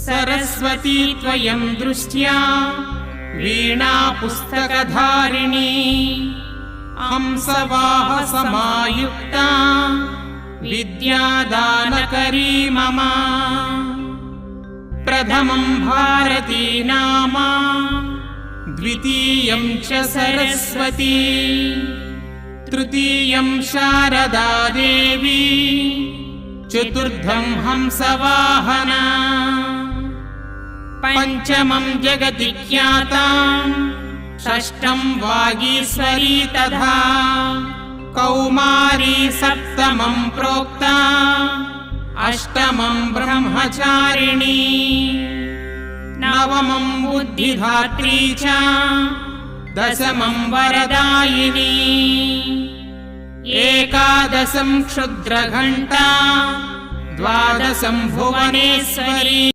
सरस्वती त्वयं दृष्ट्या वीणा पुस्तकधारिणी हंसवाहसमायुक्ता विद्यादानकरी मम प्रथमं भारती नाम द्वितीयं च सरस्वती तृतीयं शारदा देवी चतुर्थं हंसवाहना पंचमं जगति ख्याता षष्ठं वागीश्वरी तथा कौमारी सप्तमं प्रोक्ता अष्टमं ब्रह्मचारिणी नवमं बुद्धिधात्री च दशमं वरदायिनी एकादशं क्षुद्रघण्टा द्वादशं भुवनेश्वरी।